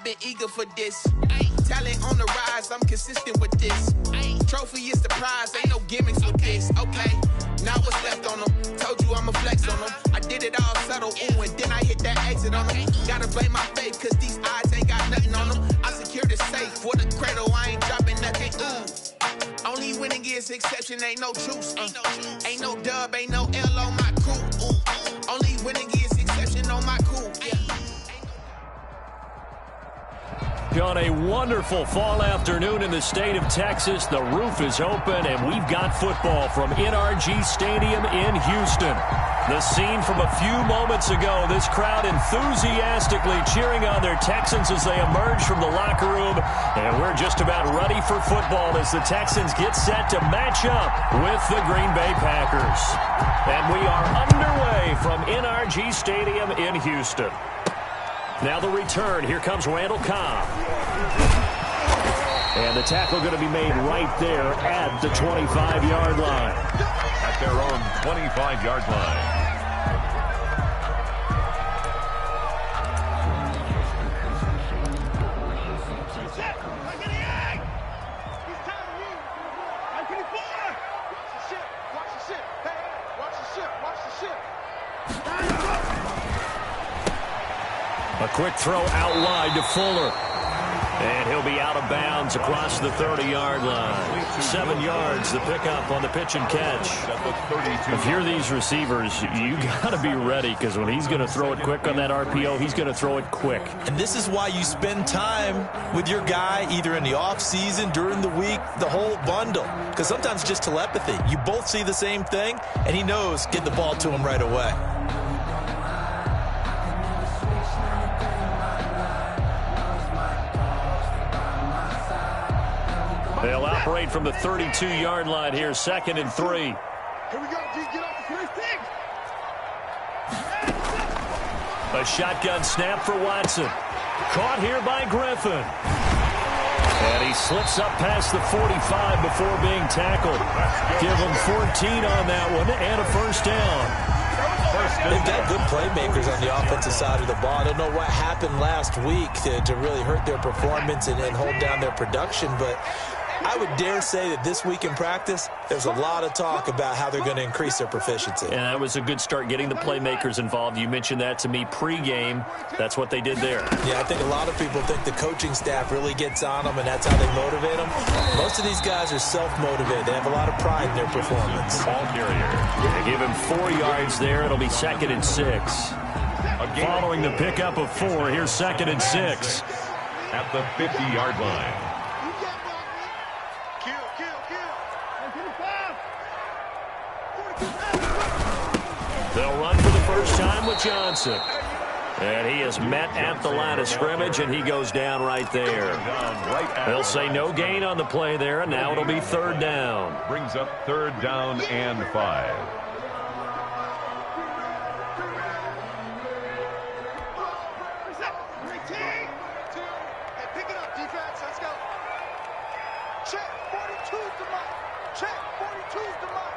been eager for this. Talent on the rise, I'm consistent with this. Trophy is the prize, ain't no gimmicks with this. Okay, now what's left on them? Told you I'ma flex on them. I did it all subtle, ooh, and then I hit that exit on them. Gotta blame my faith, cause these eyes ain't got nothing on them. I secured the safe for the cradle, I ain't dropping nothing, ooh. Only winning is exception, ain't no truce. Ain't no dub, ain't no L on my crew, ooh. Only winning is exception on my crew, yeah. On a wonderful fall afternoon in the state of Texas, the roof is open, and we've got football from NRG Stadium in Houston. The scene from a few moments ago, this crowd enthusiastically cheering on their Texans as they emerge from the locker room, and we're just about ready for football as the Texans get set to match up with the Green Bay Packers. And we are underway from NRG Stadium in Houston. Now the return. Here comes Randall Cobb. And the tackle going to be made right there at the 25-yard line. At their own 25-yard line. A quick throw out wide to Fuller. And he'll be out of bounds across the 30-yard line. 7 yards, the pickup on the pitch and catch. If you're these receivers, you got to be ready, because when he's going to throw it quick on that RPO, he's going to throw it quick. And this is why you spend time with your guy either in the offseason, during the week, the whole bundle. Because sometimes it's just telepathy. You both see the same thing, and he knows get the ball to him right away. They'll operate from the 32-yard line here, 2nd and 3. Here we go, D. Get off the first thing. A shotgun snap for Watson. Caught here by Griffin. And he slips up past the 45 before being tackled. Give him 14 on that one and a first down. They've got good playmakers on the offensive side of the ball. I don't know what happened last week to really hurt their performance and hold down their production, but I would dare say that this week in practice, there's a lot of talk about how they're going to increase their proficiency. And that was a good start, getting the playmakers involved. You mentioned that to me pregame. That's what they did there. Yeah, I think a lot of people think the coaching staff really gets on them, and that's how they motivate them. Most of these guys are self-motivated. They have a lot of pride in their performance. Ball carrier. They give him 4 yards there. It'll be 2nd and 6. Following the pickup of 4, here's 2nd and 6. At the 50-yard line. They'll run for the first time with Johnson. And he is met at the line of scrimmage, and he goes down right there. They'll say no gain on the play there, and now it'll be 3rd down. Brings up 3rd down and 5. Pick it up, defense. Let's go. Check 42's the mark. Check 42's the mark.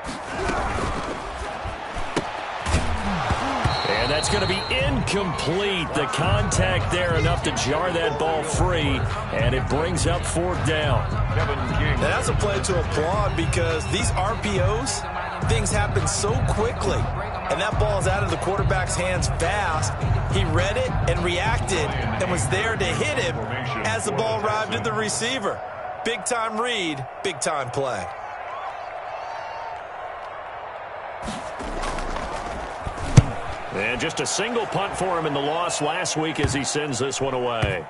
And that's going to be incomplete. The contact there enough to jar that ball free, and it brings up 4th down. And that's a play to applaud, because these RPOs, things happen so quickly. And that ball is out of the quarterback's hands fast. He read it and reacted and was there to hit him as the ball arrived at the receiver. Big-time read, big-time play. And just a single punt for him in the loss last week as he sends this one away.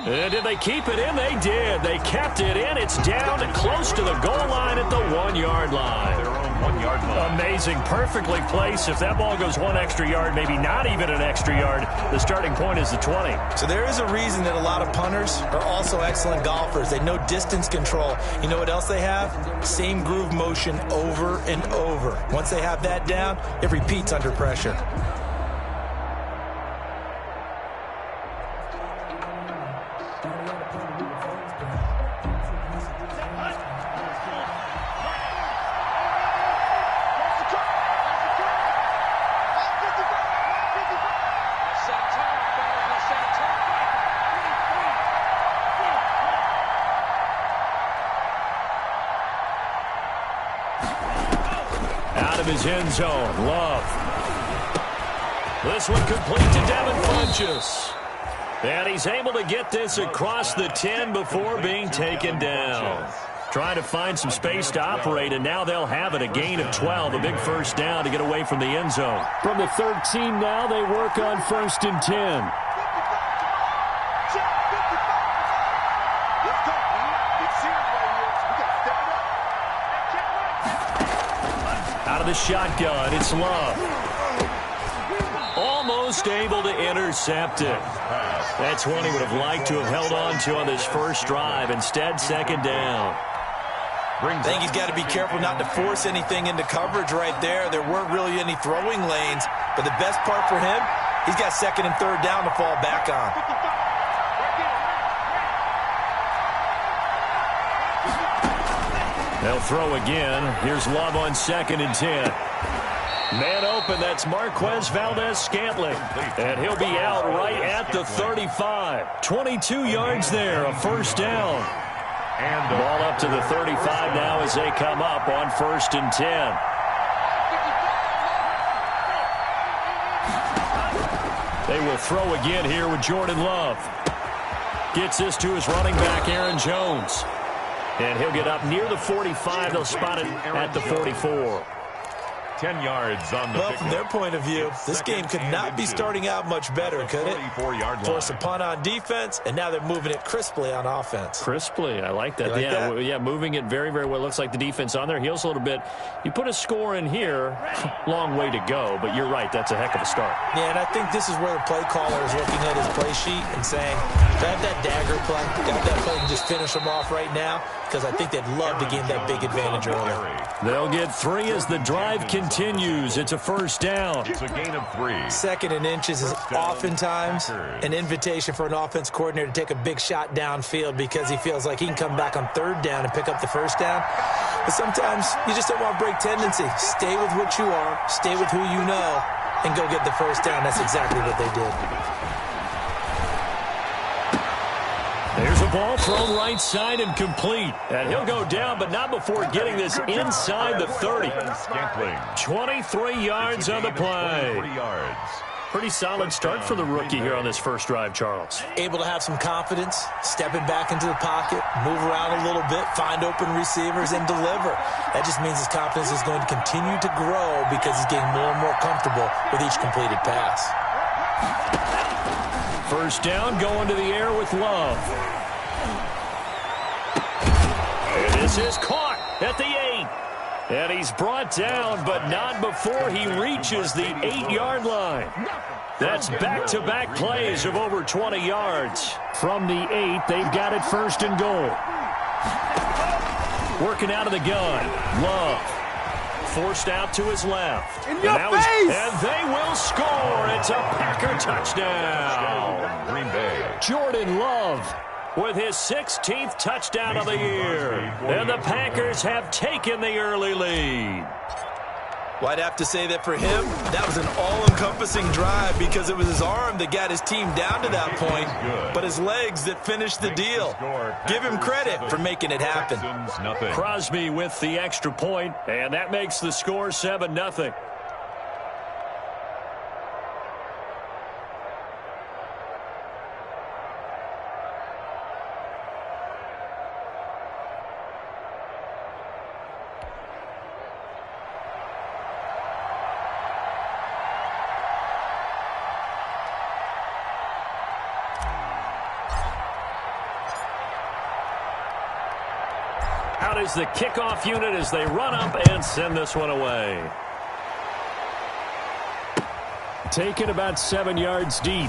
And did they keep it in? They did. They kept it in. It's down to close to the goal line at the 1-yard line. Their own 1-yard line. Amazing. Perfectly placed. If that ball goes 1 extra yard, maybe not even an extra yard, the starting point is the 20. So there is a reason that a lot of punters are also excellent golfers. They know distance control. You know what else they have? Same groove motion over and over. Once they have that down, it repeats under pressure. his end zone. Love. This one complete to Devin Funchess. And he's able to get this across the 10 before being taken down. Trying to find some space to operate, and now they'll have it. A gain of 12, a big first down to get away from the end zone. From the 13 now, they work on 1st and 10. Out of the shotgun, it's Love. Almost able to intercept it. That's one he would have liked to have held on to on this first drive. Instead, second down. I think he's got to be careful not to force anything into coverage right there. There weren't really any throwing lanes, but the best part for him, he's got 2nd and 3rd down to fall back on. They'll throw again. Here's Love on 2nd and 10. Man open, that's Marquez Valdez-Scantling. And he'll be out right at the 35. 22 yards there, a first down. And ball up to the 35 now as they come up on 1st and 10. They will throw again here with Jordan Love. Gets this to his running back, Aaron Jones. And he'll get up near the 45. They'll spot it at the 44. 10 yards on the from their point of view, this game could not be starting out much better, could it? Force a punt on defense, and now they're moving it crisply on offense. Crisply, I like that. Yeah, moving it very, very well. Looks like the defense on their heels a little bit. You put a score in here, long way to go, but you're right, that's a heck of a start. Yeah, and I think this is where the play caller is looking at his play sheet and saying, grab that dagger play, grab that play and just finish them off right now, because I think they'd love to gain that big advantage early. They'll get 3 as the drive continues. It's a first down. It's a gain of 3. 2nd and inches is oftentimes an invitation for an offense coordinator to take a big shot downfield because he feels like he can come back on 3rd down and pick up the first down. But sometimes you just don't want break tendency. Stay with what you are, stay with who you know, and go get the first down. That's exactly what they did. There's a ball thrown right side and complete. And he'll go down, but not before getting this inside the 30. 23 yards on the play. Pretty solid start for the rookie here on this first drive, Charles. Able to have some confidence, stepping back into the pocket, move around a little bit, find open receivers, and deliver. That just means his confidence is going to continue to grow because he's getting more and more comfortable with each completed pass. First down, going to the air with Love. And this is caught at the 8. And he's brought down, but not before he reaches the 8-yard line. That's back-to-back plays of over 20 yards. From the 8, they've got it 1st and goal. Working out of the gun, Love. Forced out to his left. In your face! And they will score. It's a Packer touchdown. Green Bay. Jordan Love with his 16th touchdown of the year. And the Packers have taken the early lead. Well, I'd have to say that for him, that was an all-encompassing drive because it was his arm that got his team down to that point, but his legs that finished the deal. Give him credit for making it happen. Crosby with the extra point, and that makes the score 7-0. Out is the kickoff unit as they run up and send this one away. Taken about 7 yards deep.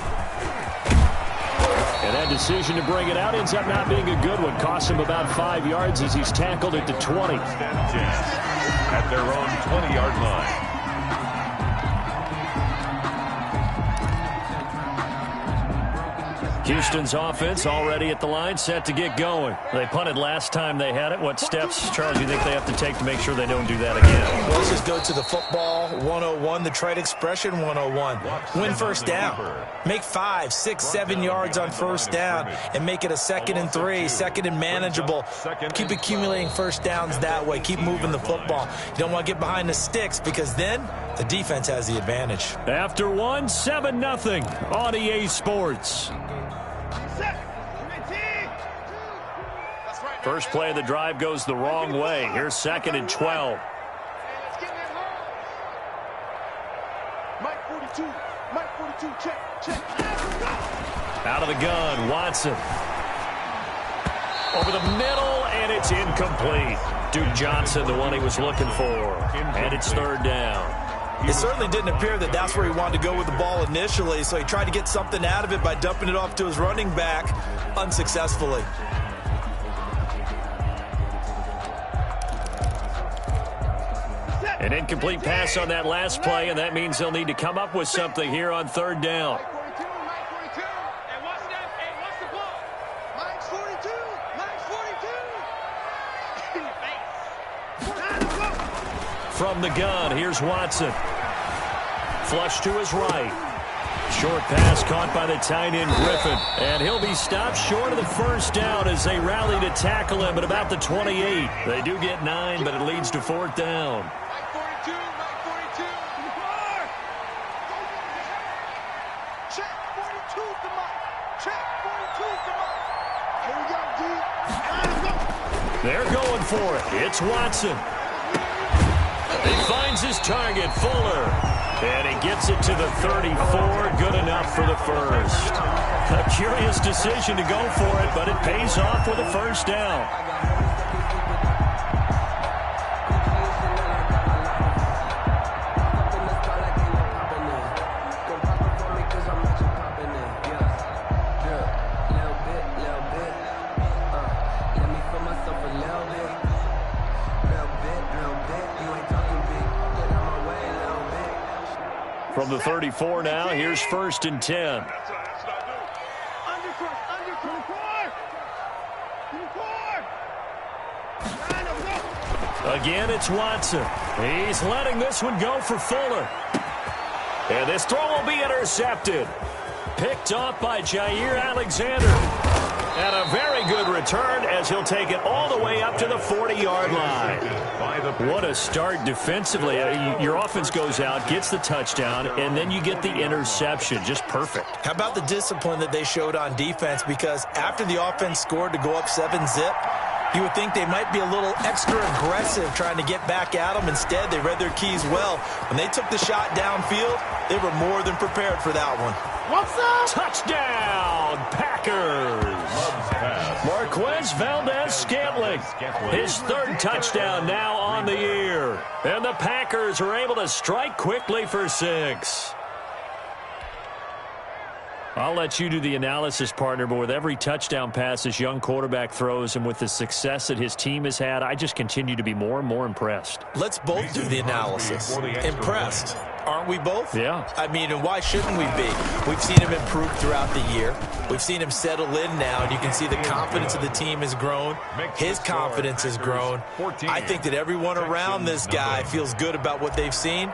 And that decision to bring it out ends up not being a good one. Costs him about 5 yards as he's tackled at the 20. At their own 20-yard line. Houston's offense already at the line, set to get going. They punted last time they had it. What steps, Charles, do you think they have to take to make sure they don't do that again? Well, let's just go to the football 101, the trite expression 101. Win first down. Make 5, 6, 7 yards on first down and make it a 2nd and 3, 2nd and manageable. Keep accumulating first downs that way. Keep moving the football. You don't want to get behind the sticks because then the defense has the advantage. After 1, 7-0 on EA Sports. First play of the drive goes the wrong way. Here's 2nd and 12. Mike 42, Mike 42, check. Out of the gun, Watson. Over the middle, and it's incomplete. Duke Johnson, the one he was looking for. And it's 3rd down. It certainly didn't appear that that's where he wanted to go with the ball initially, so he tried to get something out of it by dumping it off to his running back unsuccessfully. An incomplete pass on that last play, and that means they'll need to come up with something here on 3rd down. From the gun, here's Watson. Flush to his right. Short pass caught by the tight end Griffin. And he'll be stopped short of the first down as they rally to tackle him at about the 28. They do get 9, but it leads to 4th down. They're going for it. It's Watson. He finds his target, Fuller. And he gets it to the 34. Good enough for the first. A curious decision to go for it, but it pays off with a first down. From the 34 now, here's 1st and 10. Again, it's Watson. He's letting this one go for Fuller. And this throw will be intercepted. Picked off by Jair Alexander. And a very good return as he'll take it all the way up to the 40-yard line. What a start defensively. Your offense goes out, gets the touchdown, and then you get the interception. Just perfect. How about the discipline that they showed on defense? Because after the offense scored to go up 7-zip, you would think they might be a little extra aggressive trying to get back at them. Instead, they read their keys well. When they took the shot downfield, they were more than prepared for that one. What's up? Touchdown, Packers. Marquez Valdez-Scantling. His 3rd touchdown now on the year. And the Packers are able to strike quickly for 6. I'll let you do the analysis, partner, but with every touchdown pass this young quarterback throws and with the success that his team has had, I just continue to be more and more impressed. Let's both do the analysis. Impressed. Aren't we both? Yeah. I mean, and why shouldn't we be? We've seen him improve throughout the year. We've seen him settle in now, and you can see the confidence of the team has grown. His confidence has grown. I think that everyone around this guy feels good about what they've seen,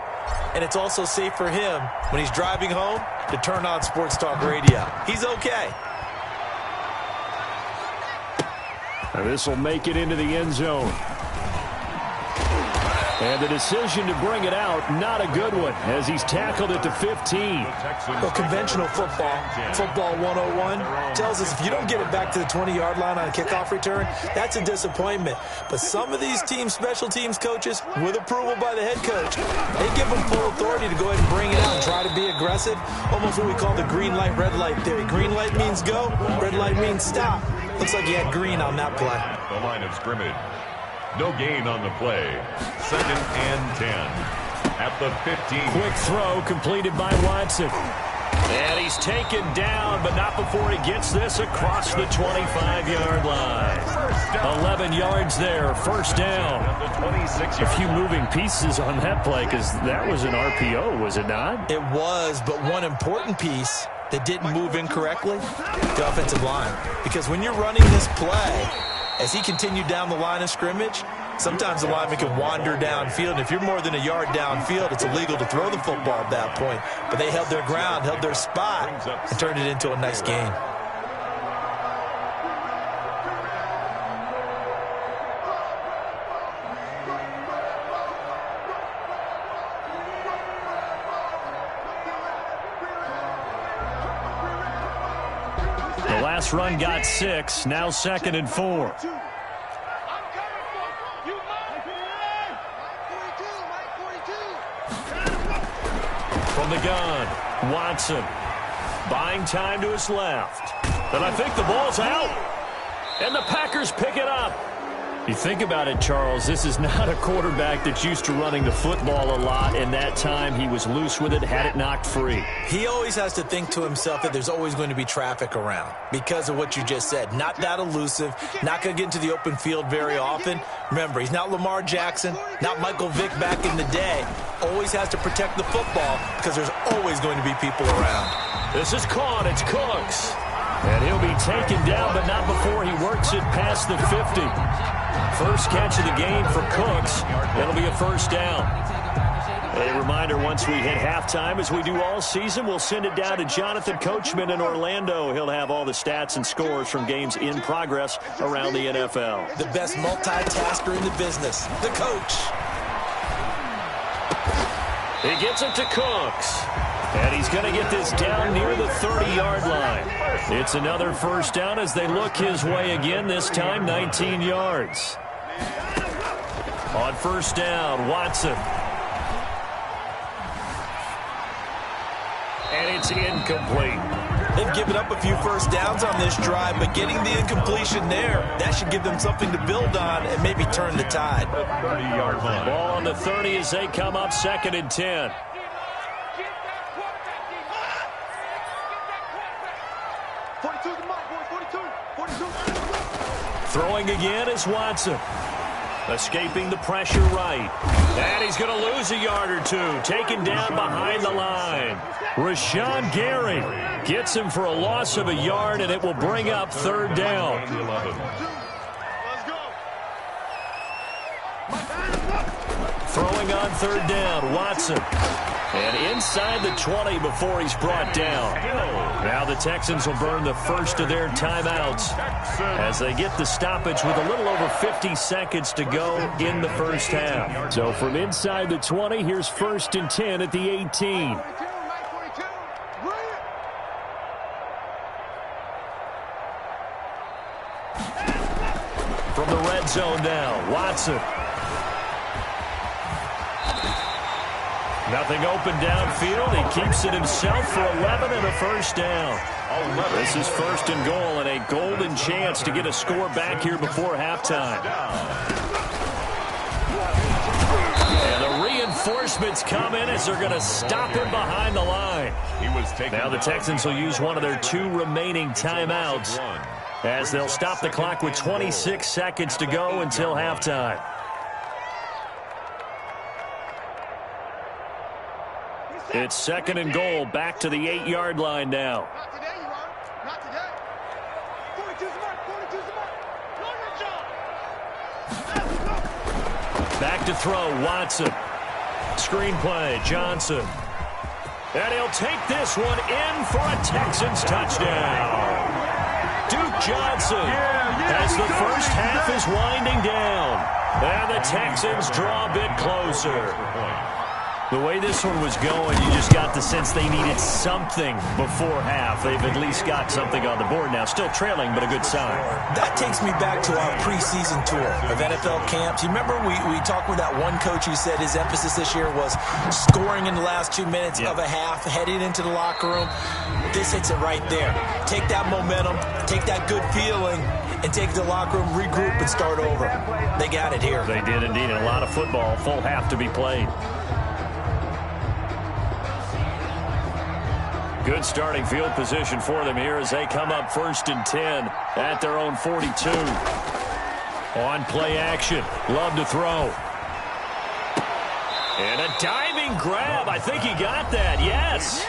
and it's also safe for him when he's driving home to turn on Sports Talk Radio. He's okay. This will make it into the end zone. And the decision to bring it out, not a good one, as he's tackled it to 15. Well, conventional football 101, tells us if you don't get it back to the 20-yard line on a kickoff return, that's a disappointment. But some of these special teams coaches, with approval by the head coach, they give them full authority to go ahead and bring it out and try to be aggressive, almost what we call the green light, red light theory. Green light means go, red light means stop. Looks like he had green on that play. The line of scrimmage. No gain on the play. 2nd and 10 at the 15. Quick throw completed by Watson. And he's taken down, but not before he gets this across the 25-yard line. 11 yards there, first down. A few moving pieces on that play because that was an RPO, was it not? It was, but one important piece that didn't move incorrectly? The offensive line. Because when you're running this play, as he continued down the line of scrimmage, sometimes the lineman can wander downfield. And if you're more than a yard downfield, it's illegal to throw the football at that point. But they held their ground, held their spot, and turned it into a nice gain. The last run got 6, now 2nd and 4. From the gun, Watson buying time to his left. And I think the ball's out. And the Packers pick it up. You think about it, Charles, this is not a quarterback that's used to running the football a lot, and that time he was loose with it, had it knocked free. He always has to think to himself that there's always going to be traffic around because of what you just said. Not that elusive, not going to get into the open field very often. Remember, he's not Lamar Jackson, not Michael Vick back in the day. Always has to protect the football because there's always going to be people around. This is caught. It's Cooks. And he'll be taken down, but not before he works it past the 50. First catch of the game for Cooks. It'll be a first down. A reminder, once we hit halftime, as we do all season, we'll send it down to Jonathan Coachman in Orlando. He'll have all the stats and scores from games in progress around the NFL. The best multitasker in the business, the coach. He gets it to Cooks. And he's going to get this down near the 30-yard line. It's another first down as they look his way again, this time 19 yards. On first down, Watson. And it's incomplete. They've given up a few first downs on this drive, but getting the incompletion there, that should give them something to build on and maybe turn the tide. 30-yard line. Ball on the 30 as they come up 2nd and 10. Throwing again is Watson. Escaping the pressure right. And he's going to lose a yard or two. Taken down behind the line. Rashawn Gary gets him for a loss of a yard, and it will bring up 3rd down. Throwing on 3rd down, Watson. And inside the 20 before he's brought down. Now the Texans will burn the first of their timeouts as they get the stoppage with a little over 50 seconds to go in the first half. So from inside the 20, here's 1st and 10 at the 18. From the red zone now, Watson. Nothing open downfield. He keeps it himself for 11 and a first down. This is 1st and goal and a golden chance to get a score back here before halftime. And the reinforcements come in as they're going to stop him behind the line. Now the Texans will use one of their 2 remaining timeouts as they'll stop the clock with 26 seconds to go until halftime. It's 2nd and goal, back to the 8-yard line now. Not today, you are. Not today. 42's the mark. 42's the mark. Back to throw, Watson. Screenplay, Johnson. And he'll take this one in for a Texans touchdown. Duke Johnson as the first half is winding down. And the Texans draw a bit closer. The way this one was going, you just got the sense they needed something before half. They've at least got something on the board now. Still trailing, but a good sign. That takes me back to our preseason tour of NFL camps. You remember we talked with that one coach who said his emphasis this year was scoring in the last 2 minutes of a half, heading into the locker room. This hits it right there. Take that momentum, take that good feeling, and take the locker room, regroup, and start over. They got it here. They did indeed. And a lot of football, full half to be played. Good starting field position for them here as they come up 1st and 10 at their own 42. On play action, Love to throw. And a diving grab. I think he got that. Yes.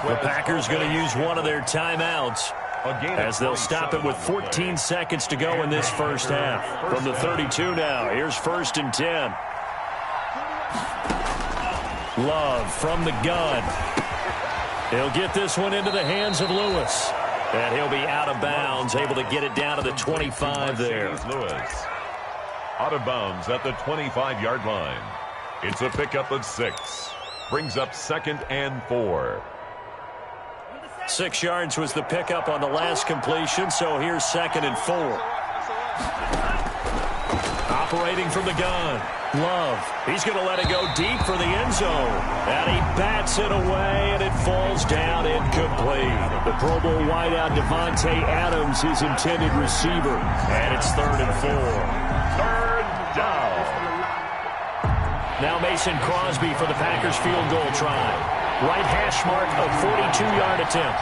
The Packers going to use one of their timeouts as they'll stop it with 14 seconds to go in this first half. From the 32 now, here's 1st and 10. Love from the gun. He'll get this one into the hands of Lewis. And he'll be out of bounds, able to get it down to the 25 there. Lewis out of bounds at the 25-yard line. It's a pickup of 6. Brings up 2nd and 4. 6 yards was the pickup on the last completion, so here's 2nd and 4. Operating from the gun. Love. He's going to let it go deep for the end zone. And he bats it away, and it falls down incomplete. The Pro Bowl wideout Davante Adams, his intended receiver. And it's 3rd and 4. 3rd down. Now Mason Crosby for the Packers field goal try. Right hash mark, a 42-yard attempt.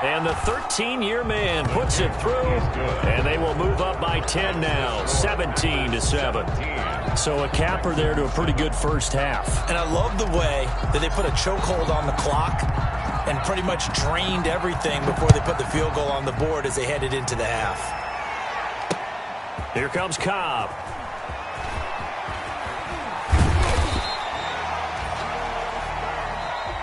And the 13-year man puts it through, and they will move up by 10 now, 17-7. So a capper there to a pretty good first half. And I love the way that they put a chokehold on the clock and pretty much drained everything before they put the field goal on the board as they headed into the half. Here comes Cobb.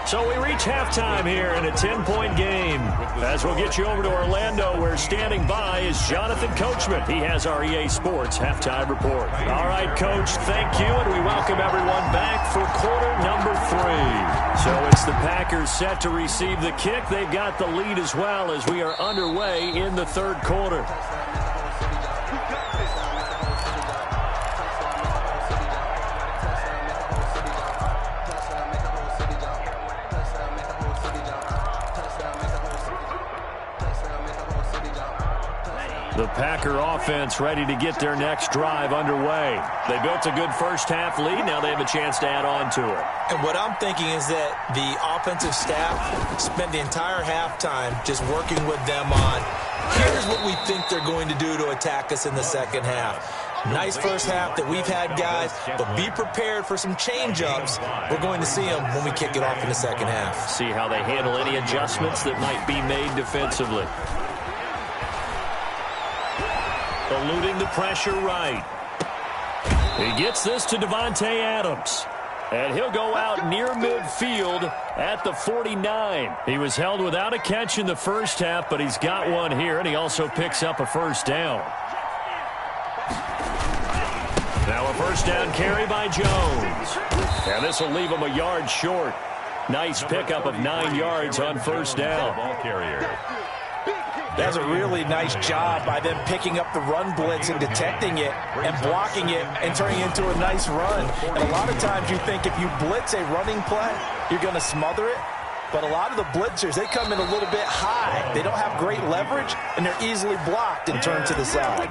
So we reach halftime here in a 10-point game. As we'll get you over to Orlando, where standing by is Jonathan Coachman. He has our EA Sports halftime report. All right, Coach, thank you, and we welcome everyone back for quarter number 3. So it's the Packers set to receive the kick. They've got the lead as well as we are underway in the 3rd quarter. The Packer offense ready to get their next drive underway. They built a good first half lead. Now they have a chance to add on to it. And what I'm thinking is that the offensive staff spent the entire halftime just working with them on, here's what we think they're going to do to attack us in the second half. Nice first half that we've had, guys, but be prepared for some change-ups. We're going to see them when we kick it off in the second half. See how they handle any adjustments that might be made defensively. Eluding the pressure right. He gets this to Davante Adams. And he'll go out near midfield at the 49. He was held without a catch in the first half, but he's got one here, and he also picks up a first down. Now a first down carry by Jones. And this will leave him a yard short. Nice pickup of 9 yards on first down. Ball carrier. That's a really nice job by them picking up the run blitz and detecting it and blocking it and turning it into a nice run. And a lot of times you think if you blitz a running play, you're going to smother it. But a lot of the blitzers, they come in a little bit high. They don't have great leverage, and they're easily blocked and turned to the side.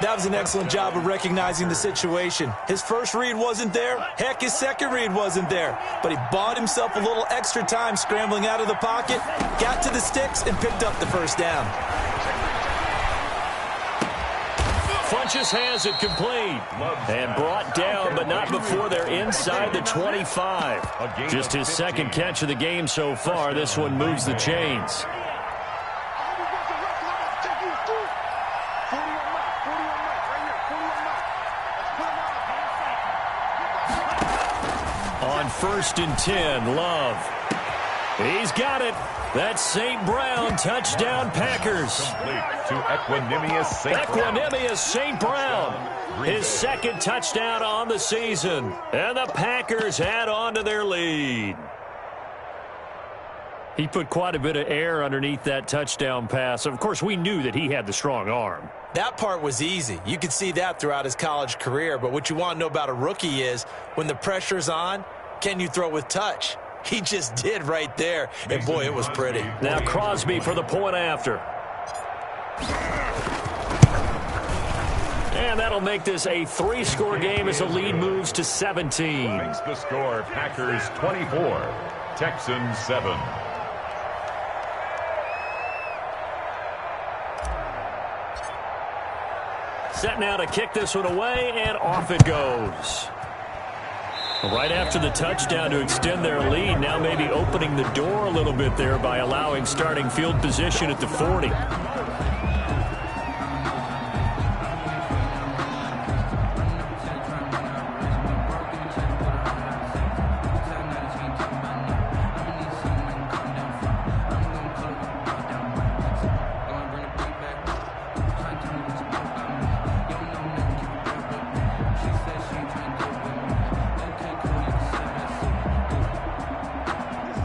That was an excellent job of recognizing the situation. His first read wasn't there. Heck, his second read wasn't there. But he bought himself a little extra time scrambling out of the pocket, got to the sticks, and picked up the first down. Funches has it complete and brought down, but not before they're inside the 25. Just his second catch of the game so far. This one moves the chains. On 1st and 10, Love. He's got it. That's St. Brown, touchdown Packers. To Equanimous St. Brown. His second touchdown on the season. And the Packers add on to their lead. He put quite a bit of air underneath that touchdown pass. Of course, we knew that he had the strong arm. That part was easy. You could see that throughout his college career. But what you want to know about a rookie is when the pressure's on, can you throw with touch? He just did right there. And, boy, it was pretty. Now Crosby for the point after. And that'll make this a 3-score game as the lead moves to 17. Makes the score Packers 24, Texans 7. Set now to kick this one away, and off it goes. Right after the touchdown to extend their lead, now maybe opening the door a little bit there by allowing starting field position at the 40.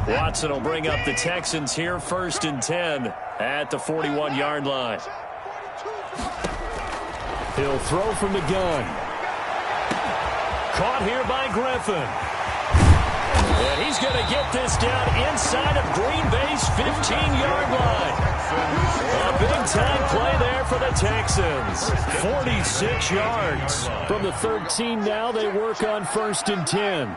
Watson will bring up the Texans here, 1st and 10 at the 41-yard line. He'll throw from the gun. Caught here by Griffin. And he's going to get this down inside of Green Bay's 15-yard line. A big-time play there for the Texans. 46 yards. From the 13 now, they work on 1st and 10.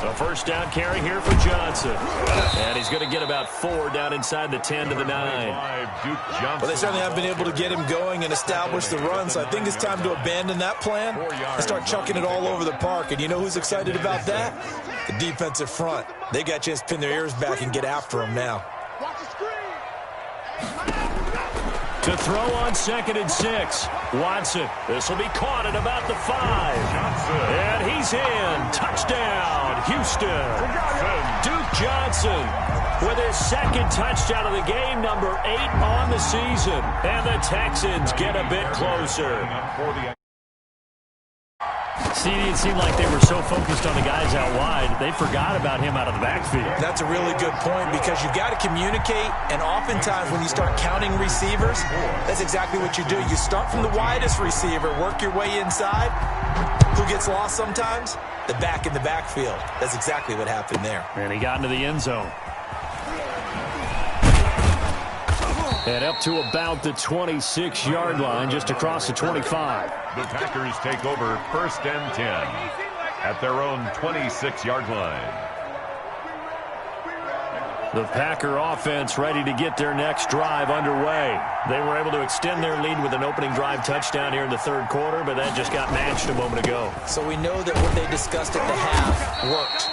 A first down carry here for Johnson. And he's going to get about 4 down inside the 10 to the 9. Well, they certainly haven't been able to get him going and establish the run, so I think it's time to abandon that plan and start chucking it all over the park. And you know who's excited about that? The defensive front. They got a chance to pin their ears back and get after him now. To throw on 2nd and 6. Watson. This will be caught at about the 5. And he's in. Touchdown, Houston. Duke Johnson with his 2nd touchdown of the game, number 8 on the season. And the Texans get a bit closer. CD, it seemed like they were so focused on the guys out wide, they forgot about him out of the backfield. That's a really good point because you've got to communicate, and oftentimes when you start counting receivers, that's exactly what you do. You start from the widest receiver, work your way inside. Who gets lost sometimes? The back in the backfield. That's exactly what happened there. And he got into the end zone. And up to about the 26-yard line, just across the 25. The Packers take over 1st and 10 at their own 26-yard line. The Packer offense ready to get their next drive underway. They were able to extend their lead with an opening drive touchdown here in the 3rd quarter, but that just got matched a moment ago. So we know that what they discussed at the half worked.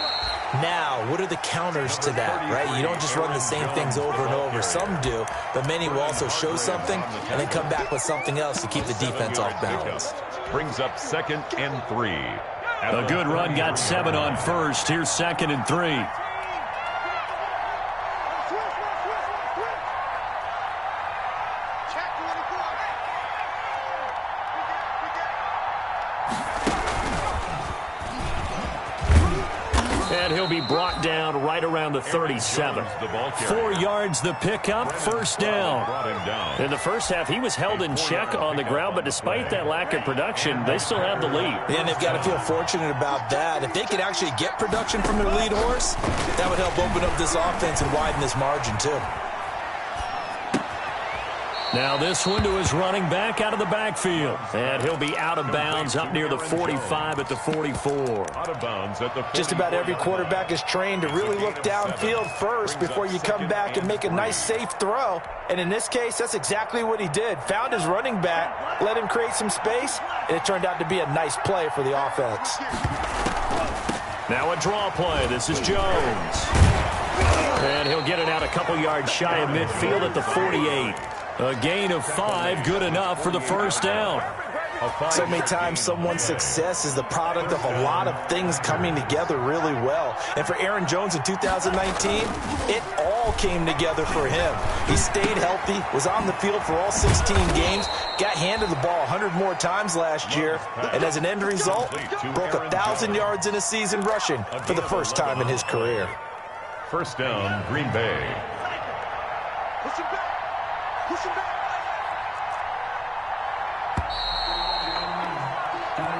Now, what are the counters to that, right? You don't just run the same things over and over. Some do, but many will also show something and then come back with something else to keep the defense off balance. Brings up 2nd and 3. A good run got 7 on 1st. Here's 2nd and 3. And he'll be brought down right around the 37. 4 yards the pickup, 1st down. In the first half, he was held in check on the ground, but despite that lack of production, they still have the lead. And they've got to feel fortunate about that. If they could actually get production from their lead horse, that would help open up this offense and widen this margin too. Now this one to his running back out of the backfield. And he'll be out of bounds up near the 45 at the 44. Out of bounds at the 45. Just about every quarterback is trained to really look downfield first before you come back and make a nice, safe throw. And in this case, that's exactly what he did. Found his running back, let him create some space, and it turned out to be a nice play for the offense. Now a draw play. This is Jones. And he'll get it out a couple yards shy of midfield at the 48. A gain of 5, good enough for the 1st down. So many times someone's success is the product of a lot of things coming together really well. And for Aaron Jones in 2019, it all came together for him. He stayed healthy, was on the field for all 16 games, got handed the ball 100 more times last year, and as an end result, broke 1,000 yards in a season rushing for the first time in his career. 1st down, Green Bay.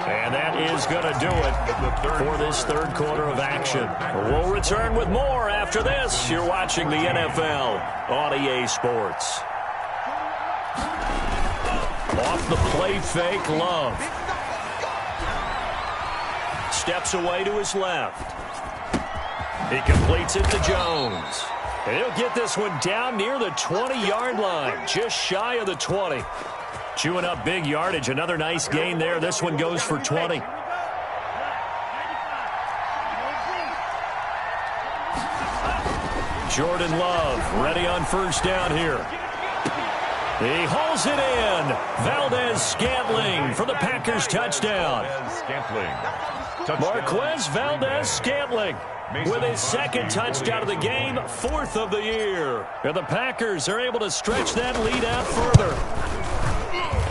And that is going to do it for this 3rd quarter of action. We'll return with more after this. You're watching the NFL on EA Sports. Off the play fake, Love. Steps away to his left. He completes it to Jones. And he'll get this one down near the 20-yard line, just shy of the 20. Chewing up big yardage. Another nice gain there. This one goes for 20. Jordan Love ready on first down here. He hauls it in. Valdez-Scantling for the Packers touchdown. Marquez Valdez-Scantling with his second touchdown of the game, 4th of the year. And the Packers are able to stretch that lead out further.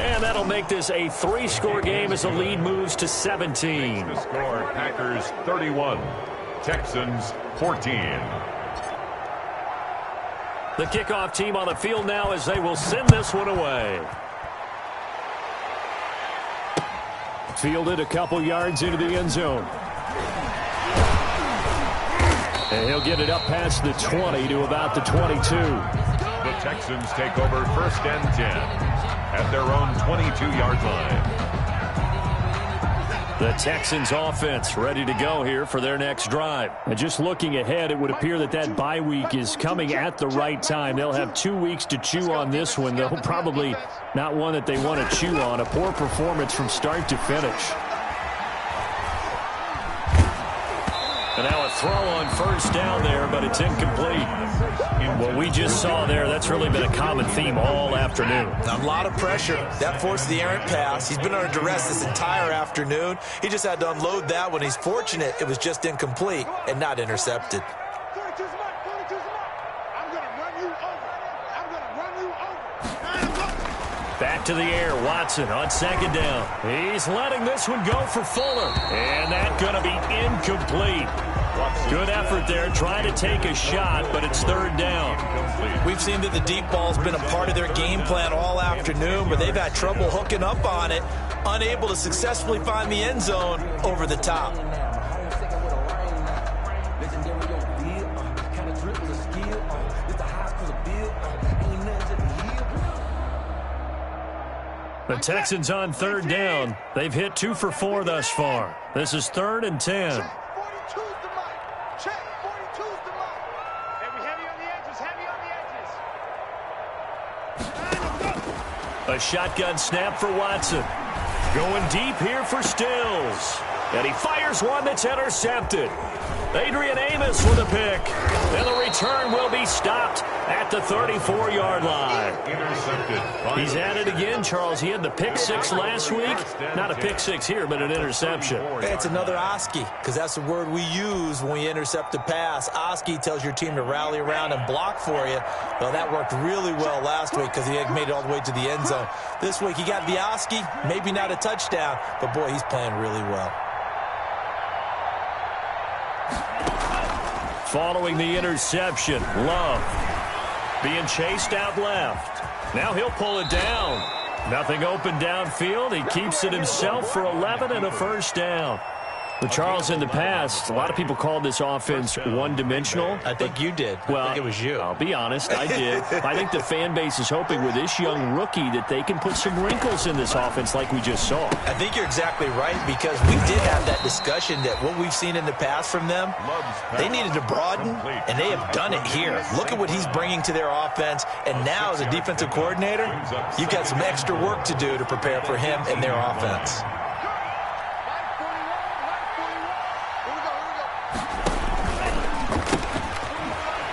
And that'll make this a 3-score game as the lead moves to 17. The score, Packers 31, Texans 14. The kickoff team on the field now as they will send this one away. Fielded a couple yards into the end zone. And he'll get it up past the 20 to about the 22. The Texans take over 1st and 10 at their own 22-yard line. The Texans offense ready to go here for their next drive. And just looking ahead, it would appear that that bye week is coming at the right time. They'll have 2 weeks to chew on this one, though probably not one that they want to chew on. A poor performance from start to finish. And now a throw on first down there, but it's incomplete. What we just saw there, that's really been a common theme all afternoon. A lot of pressure. That forced the errant pass. He's been under duress this entire afternoon. He just had to unload that one. He's fortunate it was just incomplete and not intercepted. Back to the air, Watson on second down. He's letting this one go for Fuller. And that's going to be incomplete. Good effort there, trying to take a shot, but it's 3rd down. We've seen that the deep ball's been a part of their game plan all afternoon, but they've had trouble hooking up on it, unable to successfully find the end zone over the top. The Texans on 3rd down. They've hit 2 for 4 thus far. This is 3rd and 10. A shotgun snap for Watson. Going deep here for Stills. And he fires one that's intercepted. Adrian Amos with a pick. And the return will be stopped at the 34-yard line. Intercepted. He's at it again, Charles. He had the pick 6 last week. Not a pick 6 here, but an interception. It's another Oski, because that's the word we use when we intercept a pass. Oski tells your team to rally around and block for you. Well, that worked really well last week because he had made it all the way to the end zone. This week he got the Oski, maybe not a touchdown, but boy, he's playing really well. Following the interception, Love being chased out left. Now he'll pull it down. Nothing open downfield. He keeps it himself for 11 and a first down. But Charles, in the past, a lot of people called this offense one-dimensional. I think you did. Well, I think it was you. I'll be honest, I did. I think the fan base is hoping with this young rookie that they can put some wrinkles in this offense like we just saw. I think you're exactly right, because we did have that discussion that what we've seen in the past from them, they needed to broaden, and they have done it here. Look at what he's bringing to their offense, and now as a defensive coordinator, you've got some extra work to do to prepare for him and their offense.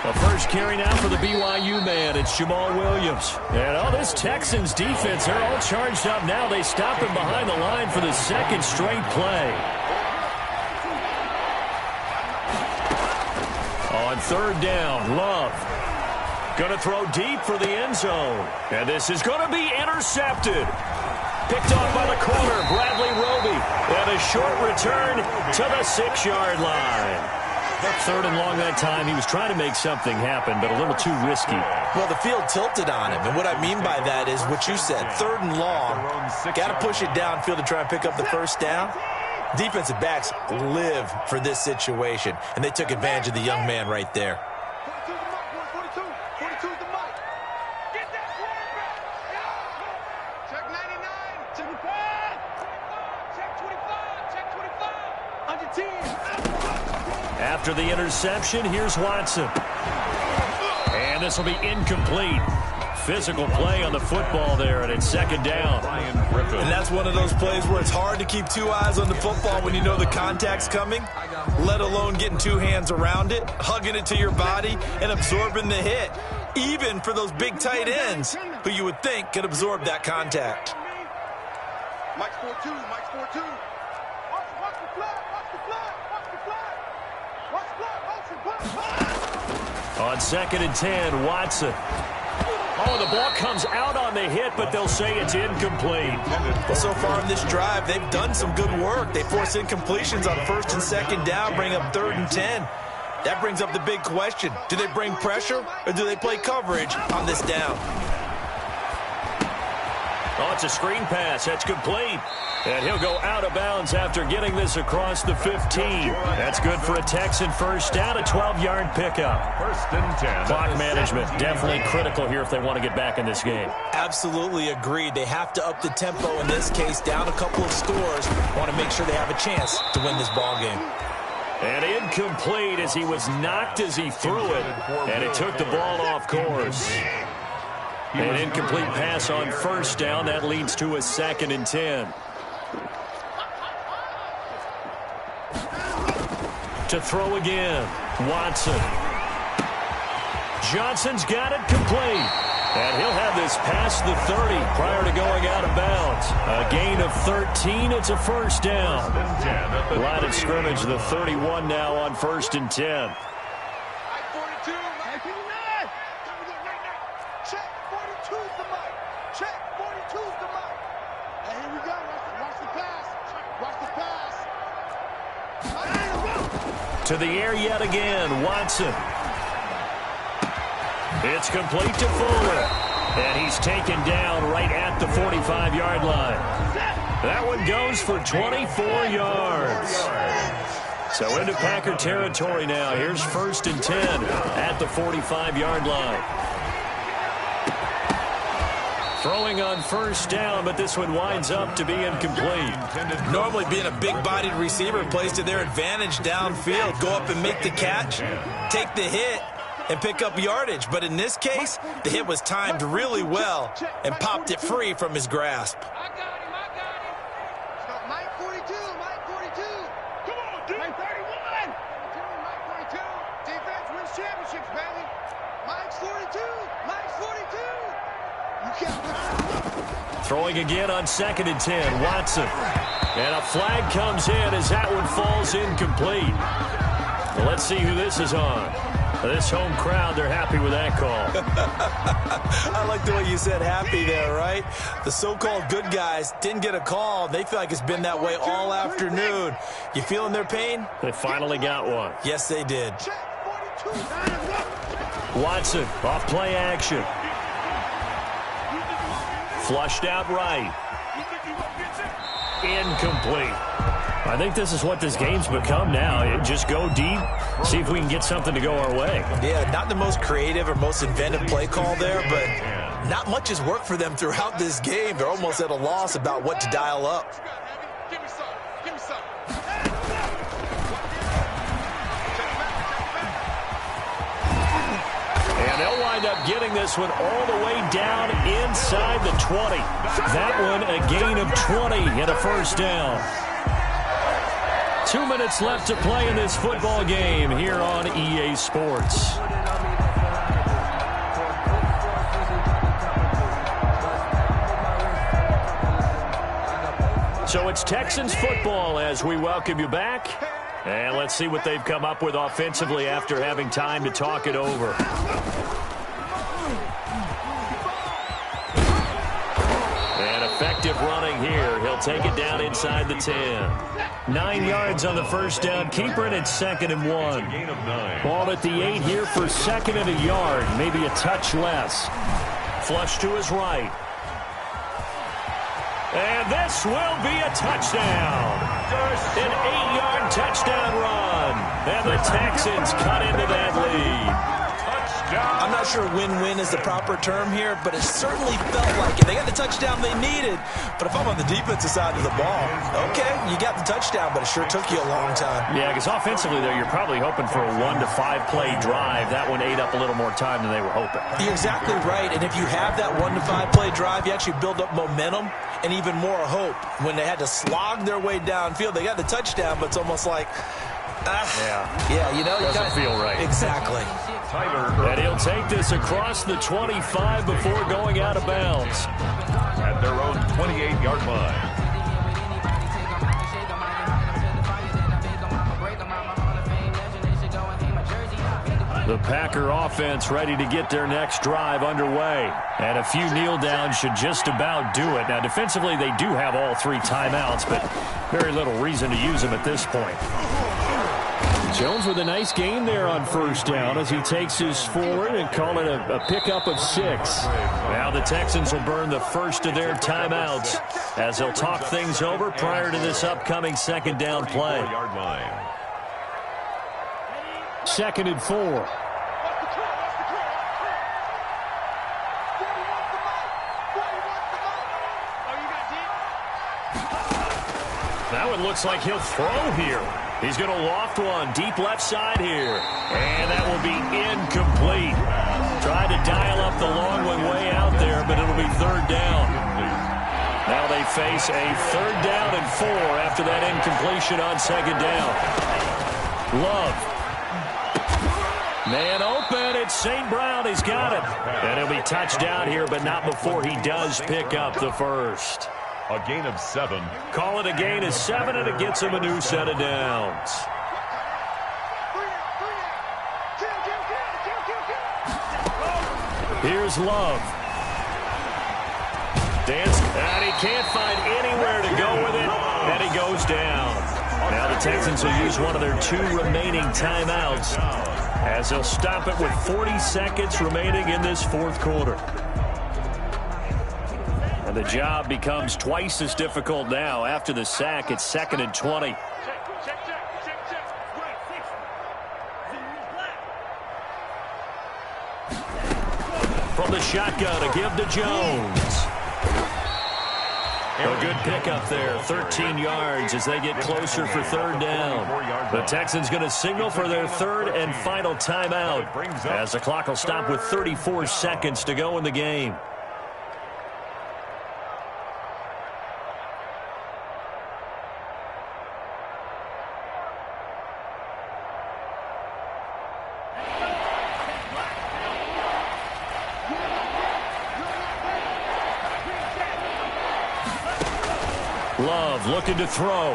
The first carry now for the BYU man. It's Jamal Williams. And this Texans defense, they're all charged up now. They stop him behind the line for the 2nd straight play. On 3rd down, Love going to throw deep for the end zone. And this is going to be intercepted. Picked off by the corner, Bradley Roby. And a short return to the 6-yard line. 3rd and long that time. He was trying to make something happen, but a little too risky. Well, the field tilted on him, and what I mean by that is what you said. 3rd and long, got to push it downfield to try and pick up the first down. Defensive backs live for this situation, and they took advantage of the young man right there. After the interception, here's Watson. And this will be incomplete. Physical play on the football there, and it's second down. And that's one of those plays where it's hard to keep two eyes on the football when you know the contact's coming, let alone getting two hands around it, hugging it to your body, and absorbing the hit, even for those big tight ends who you would think could absorb that contact. Mike's 4-2, Mike's 4-2. Watch the flag, watch the flag, watch the flag. Watch the flag, On second and 10, Watson. Oh, the ball comes out on the hit, but they'll say it's incomplete. Well, so far in this drive, they've done some good work. They force incompletions on first and second down, bring up 3rd and 10. That brings up the big question. Do they bring pressure, or do they play coverage on this down? Oh, it's a screen pass. That's complete. And he'll go out of bounds after getting this across the 15. That's good for a Texan first down, a 12-yard pickup. 1st and 10. Clock management definitely critical here if they want to get back in this game. Absolutely agreed. They have to up the tempo in this case, down a couple of scores. Want to make sure they have a chance to win this ball game. And incomplete as he was knocked as he threw it, and it took the ball off course. An incomplete pass on first down. That leads to a 2nd and 10. To throw again, Watson. Johnson's got it complete. And he'll have this past the 30 prior to going out of bounds. A gain of 13. It's a first down. Line of scrimmage, the 31 now on 1st and 10. Check, 42's the mic. Check, 42's the mic. And here we go. Watch the pass. Watch the pass. To the air yet again, Watson. It's complete to Fuller. And he's taken down right at the 45-yard line. That one goes for 24 yards. So into Packer territory now. Here's 1st and 10 at the 45-yard line. Throwing on first down, but this one winds up to be incomplete. Normally being a big-bodied receiver plays to their advantage downfield. Go up and make the catch, take the hit, and pick up yardage. But in this case, the hit was timed really well and popped it free from his grasp. I got him. Stop, Mike 42, Mike 42. Come on, dude. Mike 31. Mike 42. Defense wins championships, baby. Mike's 42. Mike's 42. Throwing again on 2nd and 10, Watson. And a flag comes in as that one falls incomplete. Well, let's see who this is on. This home crowd, they're happy with that call. I like the way you said happy there, right? The so-called good guys didn't get a call. They feel like it's been that way all afternoon. You feeling their pain? They finally got one. Yes, they did. Watson off play action. Flushed out right. Incomplete. I think this is what this game's become now. Just go deep, see if we can get something to go our way. Yeah, not the most creative or most inventive play call there, but not much has worked for them throughout this game. They're almost at a loss about what to dial up. Give me some. Give me some. And they'll wind up getting this one all the way down inside the 20. That one a gain of 20 and a first down. 2 minutes left to play in this football game here on EA Sports. So it's Texans football as we welcome you back. And let's see what they've come up with offensively after having time to talk it over. And effective running here. He'll take it down inside the 10. 9 yards on the first down. Keeper it at 2nd and 1. Ball at the 8 here for 2nd and a yard. Maybe a touch less. Flush to his right. And this will be a touchdown. An 8-yard touchdown run. And the Texans cut into that lead. I'm not sure win-win is the proper term here, but it certainly felt like it. They got the touchdown they needed, but if I'm on the defensive side of the ball, okay, you got the touchdown, but it sure took you a long time. Yeah, because offensively, though, you're probably hoping for a 1 to 5 play drive. That one ate up a little more time than they were hoping. You're exactly right, and if you have that 1 to 5 play drive, you actually build up momentum and even more hope. When they had to slog their way downfield, they got the touchdown, but it's almost like, yeah, you know, doesn't feel right. Exactly. And he'll take this across the 25 before going out of bounds. At their own 28-yard line. The Packer offense ready to get their next drive underway. And a few kneel downs should just about do it. Now, defensively, they do have all 3 timeouts, but very little reason to use them at this point. Jones with a nice gain there on first down as he takes us forward and call it a pickup of 6. Now the Texans will burn the first of their timeouts as they'll talk things over prior to this upcoming second down play. 2nd and 4. That one looks like he'll throw here. He's going to loft one deep left side here. And that will be incomplete. Tried to dial up the long one way out there, but it'll be 3rd down. Now they face a 3rd down and 4 after that incompletion on 2nd down. Love. Man open. It's St. Brown. He's got it. And he'll be touchdown here, but not before he does pick up the first. A gain of 7. Call it a gain of 7, and it gets him a new set of downs. Here's Love. Dance, and he can't find anywhere to go with it, and he goes down. Now the Texans will use one of their 2 remaining timeouts as they'll stop it with 40 seconds remaining in this 4th quarter. And the job becomes twice as difficult now. After the sack, it's 2nd and 20. From the shotgun, a give to Jones. A good pickup there, 13 yards as they get closer for 3rd down. The Texans going to signal for their 3rd and final timeout as the clock will stop with 34 seconds to go in the game. Love looking to throw.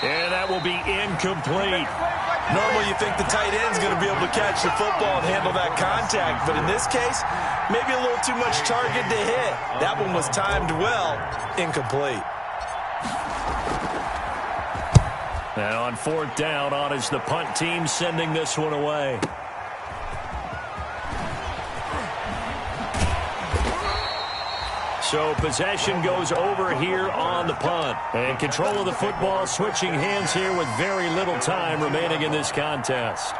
And that will be incomplete. Normally you think the tight end's going to be able to catch the football and handle that contact, but in this case, maybe a little too much target to hit. That one was timed well. Incomplete. Now on 4th down, on is the punt team sending this one away. So possession goes over here on the punt. And control of the football switching hands here with very little time remaining in this contest.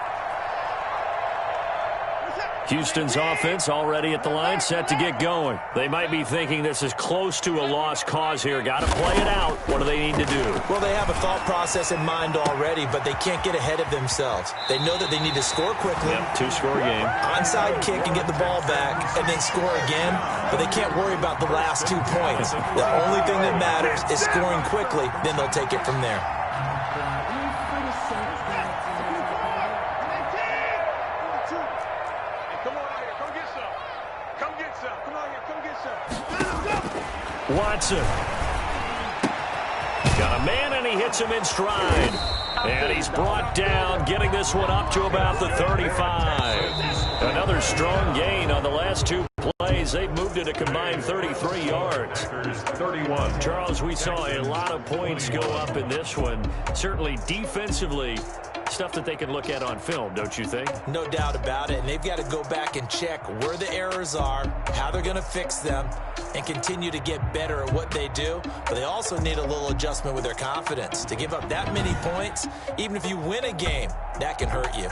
Houston's offense already at the line, set to get going. They might be thinking this is close to a lost cause here. Got to play it out. What do they need to do? Well, they have a thought process in mind already, but they can't get ahead of themselves. They know that they need to score quickly. Yep, 2-score game. Onside kick and get the ball back, and then score again. But they can't worry about the last 2 points. The only thing that matters is scoring quickly. Then they'll take it from there. Watson. Got a man, and he hits him in stride. And he's brought down, getting this one up to about the 35. Another strong gain on the last 2 plays. They've moved it a combined 33 yards. 31. Charles, we saw a lot of points go up in this one. Certainly defensively, stuff that they can look at on film, don't you think? No doubt about it. And they've got to go back and check where the errors are, how they're going to fix them, and continue to get better at what they do. But they also need a little adjustment with their confidence. To give up that many points, even if you win a game, that can hurt you.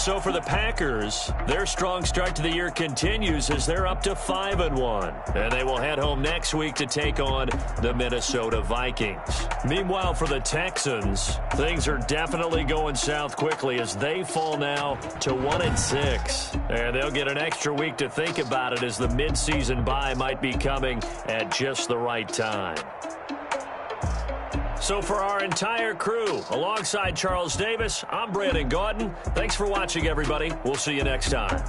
So for the Packers, their strong start to the year continues as they're up to 5-1. And they will head home next week to take on the Minnesota Vikings. Meanwhile, for the Texans, things are definitely going south quickly as they fall now to 1-6. And they'll get an extra week to think about it as the midseason bye might be coming at just the right time. So for our entire crew, alongside Charles Davis, I'm Brandon Gaudin. Thanks for watching, everybody. We'll see you next time.